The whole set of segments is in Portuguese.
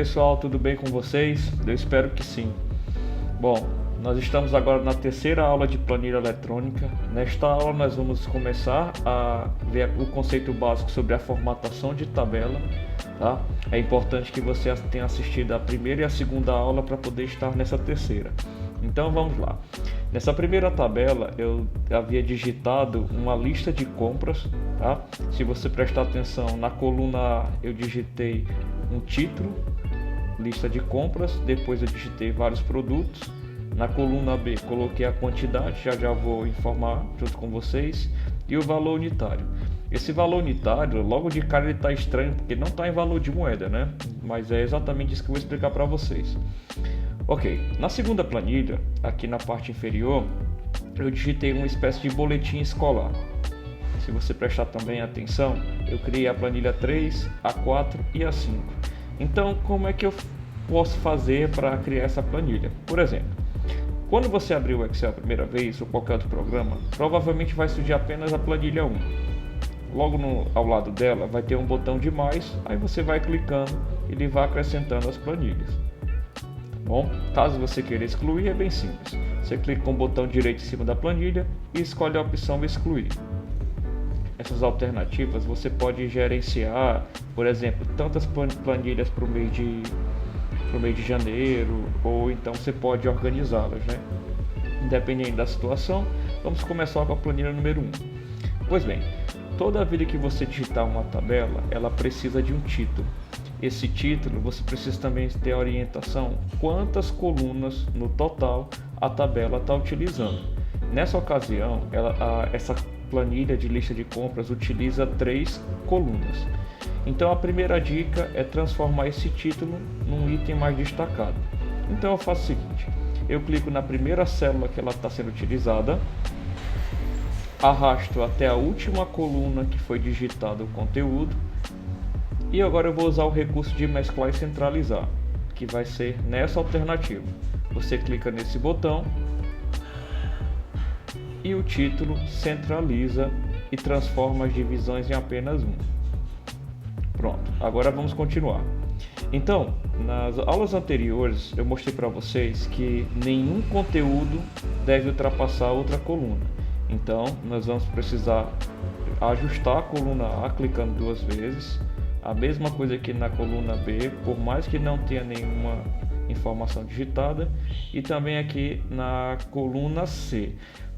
pessoal, tudo bem com vocês? Eu espero que sim. Bom, nós estamos agora na terceira aula de planilha eletrônica. Nesta aula nós vamos começar a ver o conceito básico sobre a formatação de tabela, tá? É importante que você tenha assistido a primeira e a segunda aula para poder estar nessa terceira. Então vamos lá. Nessa primeira tabela eu havia digitado uma lista de compras, tá? Se você prestar atenção, na coluna A eu digitei um título, lista de compras, depois eu digitei vários produtos. Na coluna B coloquei a quantidade, já vou informar junto com vocês, e o valor unitário. Esse valor unitário, logo de cara ele está estranho porque não está em valor de moeda, né? Mas é exatamente isso que eu vou explicar para vocês. Ok, na segunda planilha, aqui na parte inferior, eu digitei uma espécie de boletim escolar. Se você prestar também atenção, eu criei a planilha 3, a 4 e a 5. Então, como é que eu posso fazer para criar essa planilha? Por exemplo, quando você abrir o Excel a primeira vez, ou qualquer outro programa, provavelmente vai surgir apenas a planilha 1. Logo ao lado dela vai ter um botão de mais, aí você vai clicando e ele vai acrescentando as planilhas. Bom, caso você queira excluir, é bem simples. Você clica com o botão direito em cima da planilha e escolhe a opção excluir. Essas alternativas você pode gerenciar, por exemplo, tantas planilhas para o mês de janeiro, ou então você pode organizá-las, né? Independente da situação, vamos começar com a planilha número 1. Pois bem, toda vida que você digitar uma tabela, ela precisa de um título. Esse título você precisa também ter a orientação quantas colunas no total a tabela está utilizando. Nessa ocasião, essa planilha de lista de compras utiliza 3 colunas. Então a primeira dica é transformar esse título num item mais destacado. Então eu faço o seguinte, eu clico na primeira célula que ela está sendo utilizada, arrasto até a última coluna que foi digitado o conteúdo, e agora eu vou usar o recurso de mesclar e centralizar, que vai ser nessa alternativa. Você clica nesse botão e o título centraliza e transforma as divisões em apenas um. Pronto, agora vamos continuar. Então, nas aulas anteriores eu mostrei para vocês que nenhum conteúdo deve ultrapassar outra coluna. Então, nós vamos precisar ajustar a coluna A clicando 2 vezes. A mesma coisa aqui na coluna B, por mais que não tenha nenhuma informação digitada, e também aqui na coluna C.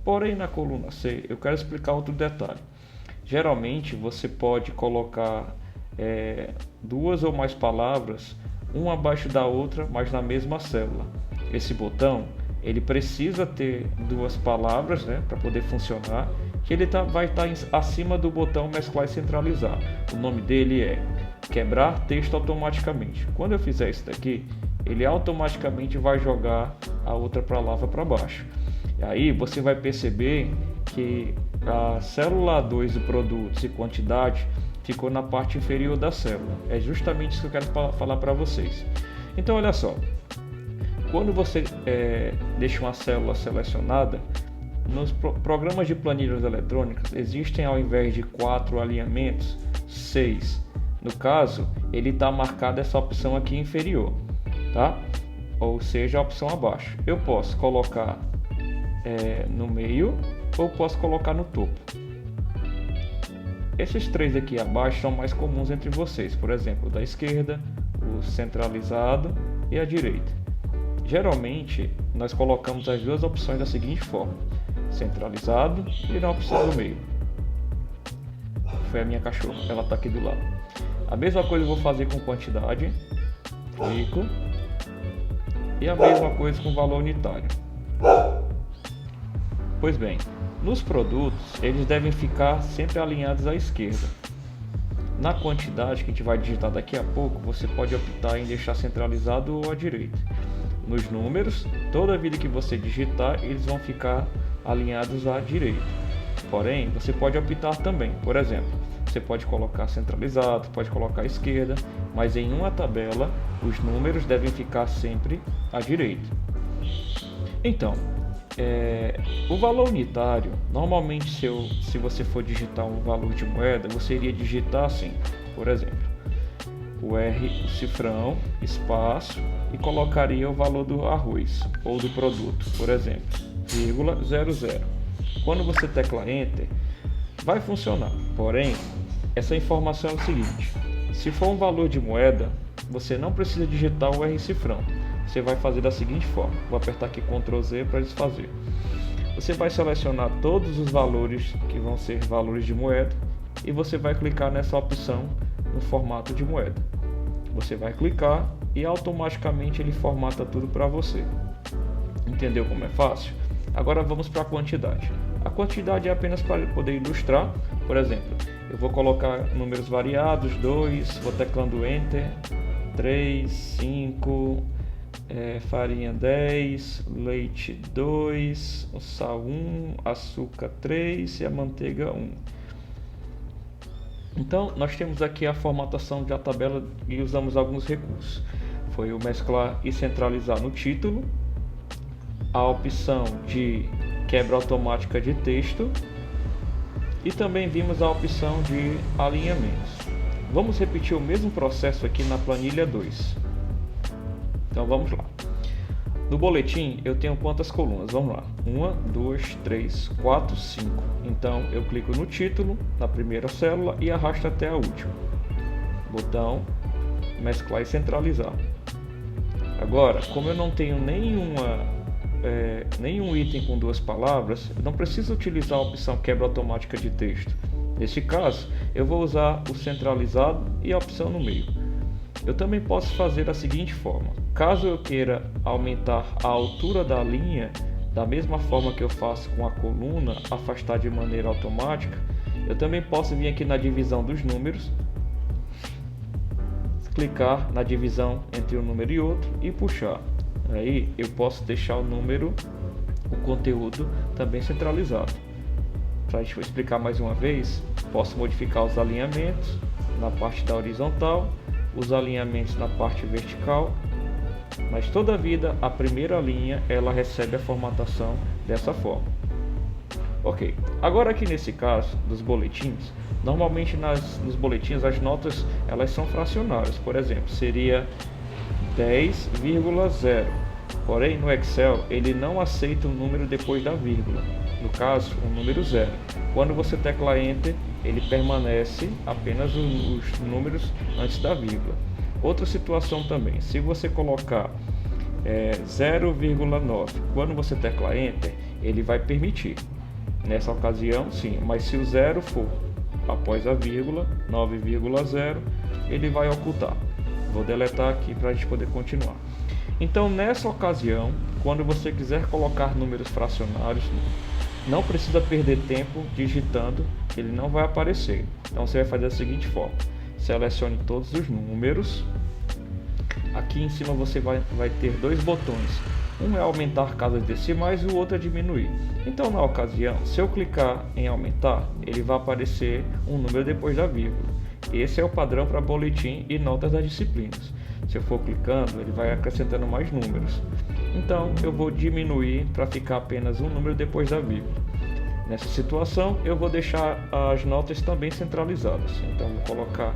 Porém, na coluna C, eu quero explicar outro detalhe. Geralmente, você pode colocar 2 ou mais palavras, uma abaixo da outra, mas na mesma célula. Esse botão, ele precisa ter 2 palavras, né, para poder funcionar, que ele vai estar acima do botão mesclar e centralizar. O nome dele é quebrar texto automaticamente. Quando eu fizer isso daqui, ele automaticamente vai jogar a outra palavra para baixo. E aí você vai perceber que a célula 2 do produtos e quantidade ficou na parte inferior da célula. É justamente isso que eu quero falar para vocês. Então olha só, quando você deixa uma célula selecionada, nos programas de planilhas eletrônicas existem, ao invés de 4 alinhamentos, 6. No caso, ele está marcado essa opção aqui inferior, tá? Ou seja, a opção abaixo. Eu posso colocar no meio ou posso colocar no topo. Esses 3 aqui abaixo são mais comuns entre vocês, por exemplo, o da esquerda, o centralizado e a direita. Geralmente, nós colocamos as 2 opções da seguinte forma: centralizado e na opção do meio. Foi a minha cachorra, ela está aqui do lado. A mesma coisa eu vou fazer com quantidade, clico, e a mesma coisa com valor unitário. Pois bem, nos produtos eles devem ficar sempre alinhados à esquerda. Na quantidade que a gente vai digitar daqui a pouco, você pode optar em deixar centralizado ou à direita. Nos números, toda vida que você digitar, eles vão ficar alinhados à direita. Porém, você pode optar também. Por exemplo, você pode colocar centralizado, pode colocar à esquerda, mas em uma tabela, os números devem ficar sempre à direita. Então, o valor unitário, normalmente se você for digitar um valor de moeda, você iria digitar assim, por exemplo, o R, o cifrão, espaço, e colocaria o valor do arroz ou do produto, por exemplo, 0,00. Quando você tecla Enter, vai funcionar. Porém, essa informação é o seguinte: se for um valor de moeda, você não precisa digitar o R cifrão. Você vai fazer da seguinte forma: vou apertar aqui Ctrl Z para desfazer. Você vai selecionar todos os valores que vão ser valores de moeda e você vai clicar nessa opção no formato de moeda. Você vai clicar e automaticamente ele formata tudo para você. Entendeu como é fácil? Agora vamos para a quantidade. A quantidade é apenas para poder ilustrar. Por exemplo, eu vou colocar números variados, 2, vou teclando Enter, 3, 5, farinha 10, leite 2, o sal 1, açúcar 3 e a manteiga 1. Então, nós temos aqui a formatação da tabela e usamos alguns recursos. Foi o mesclar e centralizar no título, a opção de quebra automática de texto e também vimos a opção de alinhamentos. Vamos repetir o mesmo processo aqui na planilha 2. Então vamos lá. No boletim eu tenho quantas colunas? Vamos lá. 1, 2, 3, 4, 5. Então eu clico no título, na primeira célula e arrasto até a última. Botão mesclar e centralizar. Agora, como eu não tenho nenhum item com duas palavras, eu não preciso utilizar a opção quebra automática de texto. Neste caso, eu vou usar o centralizado e a opção no meio. Eu também posso fazer da seguinte forma: caso eu queira aumentar a altura da linha, da mesma forma que eu faço com a coluna, afastar de maneira automática, eu também posso vir aqui na divisão dos números, clicar na divisão entre um número e outro e puxar. Aí eu posso deixar o número, o conteúdo também centralizado. Para explicar mais uma vez, posso modificar os alinhamentos na parte da horizontal, os alinhamentos na parte vertical, mas toda vida a primeira linha ela recebe a formatação dessa forma. Ok, agora aqui nesse caso dos boletins, normalmente nos boletins as notas elas são fracionárias. Por exemplo, seria 10,0. Porém, no Excel ele não aceita o número depois da vírgula, no caso o número 0. Quando você tecla Enter, ele permanece apenas os números antes da vírgula. Outra situação também, se você colocar 0,9, quando você tecla Enter, ele vai permitir. Nessa ocasião, sim, mas se o 0 for após a vírgula, 9,0, ele vai ocultar. Vou deletar aqui para a gente poder continuar. Então, nessa ocasião, quando você quiser colocar números fracionários, não precisa perder tempo digitando, ele não vai aparecer. Então, você vai fazer da seguinte forma: selecione todos os números. Aqui em cima você vai ter dois botões. Um é aumentar casas decimais e o outro é diminuir. Então, na ocasião, se eu clicar em aumentar, ele vai aparecer um número depois da vírgula. Esse é o padrão para boletim e notas das disciplinas. Se eu for clicando, ele vai acrescentando mais números. Então, eu vou diminuir para ficar apenas um número depois da vírgula. Nessa situação, eu vou deixar as notas também centralizadas. Então, vou colocar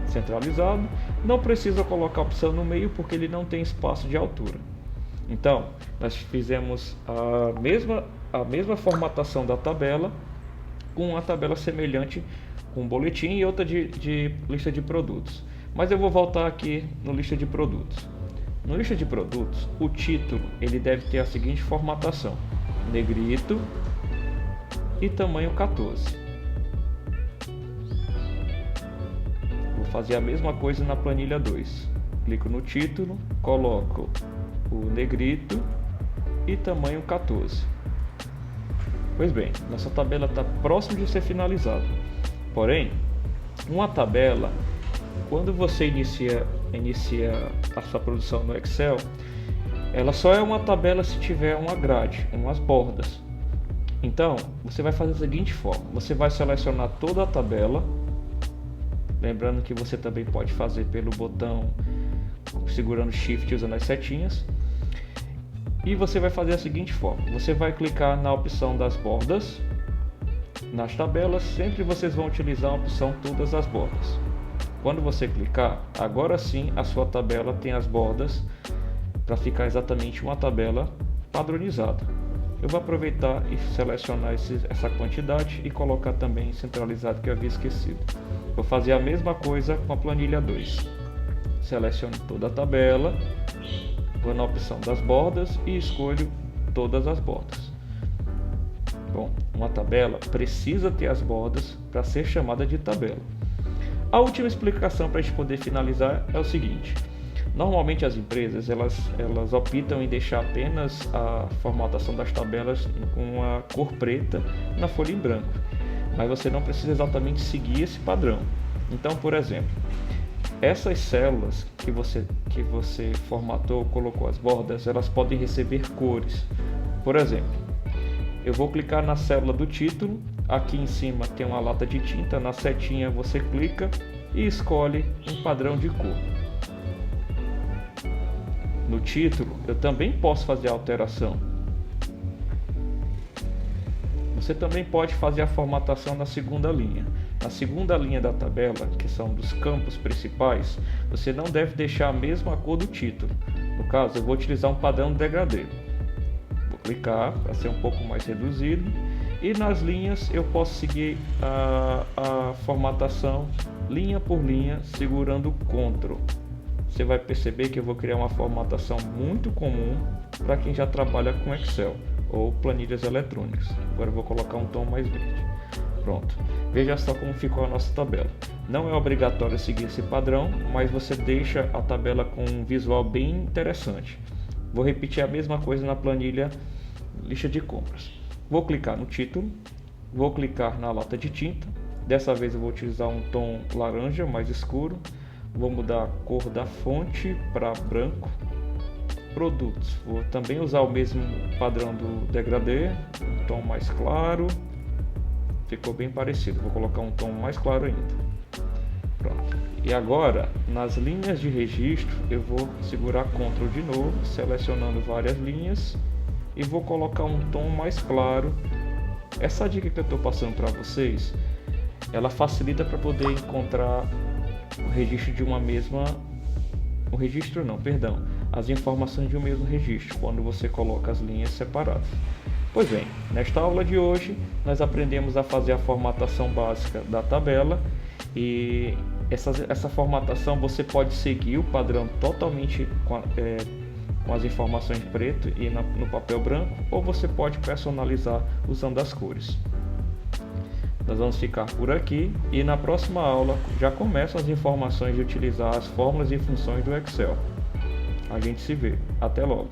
centralizado. Não precisa colocar a opção no meio porque ele não tem espaço de altura. Então, nós fizemos a mesma formatação da tabela com uma tabela semelhante com boletim e outra de lista de produtos. Mas eu vou voltar aqui no lista de produtos. No lista de produtos, o título ele deve ter a seguinte formatação: negrito e tamanho 14. Vou fazer a mesma coisa na planilha 2. Clico no título, coloco o negrito e tamanho 14. Pois bem, nossa tabela está próxima de ser finalizada. Porém, uma tabela, quando você inicia a sua produção no Excel, ela só é uma tabela se tiver uma grade, umas bordas. Então, você vai fazer da seguinte forma: você vai selecionar toda a tabela, lembrando que você também pode fazer pelo botão segurando Shift e usando as setinhas. E você vai fazer da seguinte forma: você vai clicar na opção das bordas. Nas tabelas, sempre vocês vão utilizar a opção todas as bordas. Quando você clicar, agora sim a sua tabela tem as bordas para ficar exatamente uma tabela padronizada. Eu vou aproveitar e selecionar essa quantidade e colocar também centralizado, que eu havia esquecido. Vou fazer a mesma coisa com a planilha 2. Seleciono toda a tabela, vou na opção das bordas e escolho todas as bordas. Bom, uma tabela precisa ter as bordas para ser chamada de tabela. A última explicação para a gente poder finalizar é o seguinte: normalmente as empresas elas optam em deixar apenas a formatação das tabelas com a cor preta na folha em branco, mas você não precisa exatamente seguir esse padrão. Então, por exemplo, essas células que você formatou, colocou as bordas, elas podem receber cores. Por exemplo, eu vou clicar na célula do título, aqui em cima tem uma lata de tinta, na setinha você clica e escolhe um padrão de cor. No título, eu também posso fazer a alteração. Você também pode fazer a formatação na segunda linha. Na segunda linha da tabela, que são dos campos principais, você não deve deixar a mesma cor do título. No caso, eu vou utilizar um padrão degradê. Vou clicar para ser um pouco mais reduzido. E nas linhas eu posso seguir a formatação linha por linha, segurando o Ctrl. Você vai perceber que eu vou criar uma formatação muito comum para quem já trabalha com Excel ou planilhas eletrônicas. Agora eu vou colocar um tom mais verde. Pronto. Veja só como ficou a nossa tabela. Não é obrigatório seguir esse padrão, mas você deixa a tabela com um visual bem interessante. Vou repetir a mesma coisa na planilha lista de compras. Vou clicar no título, vou clicar na lata de tinta. Dessa vez eu vou utilizar um tom laranja mais escuro. Vou mudar a cor da fonte para branco. Produtos, vou também usar o mesmo padrão do degradê, um tom mais claro. Ficou bem parecido, vou colocar um tom mais claro ainda. Pronto. E agora, nas linhas de registro, eu vou segurar Ctrl de novo, selecionando várias linhas e vou colocar um tom mais claro. Essa dica que eu estou passando para vocês, ela facilita para poder encontrar o registro de uma mesma... O registro não, perdão. As informações de um mesmo registro, quando você coloca as linhas separadas. Pois bem, nesta aula de hoje, nós aprendemos a fazer a formatação básica da tabela. E essa formatação você pode seguir o padrão totalmente com as informações em preto e no papel branco, ou você pode personalizar usando as cores. Nós vamos ficar por aqui e na próxima aula já começam as informações de utilizar as fórmulas e funções do Excel. A gente se vê. Até logo!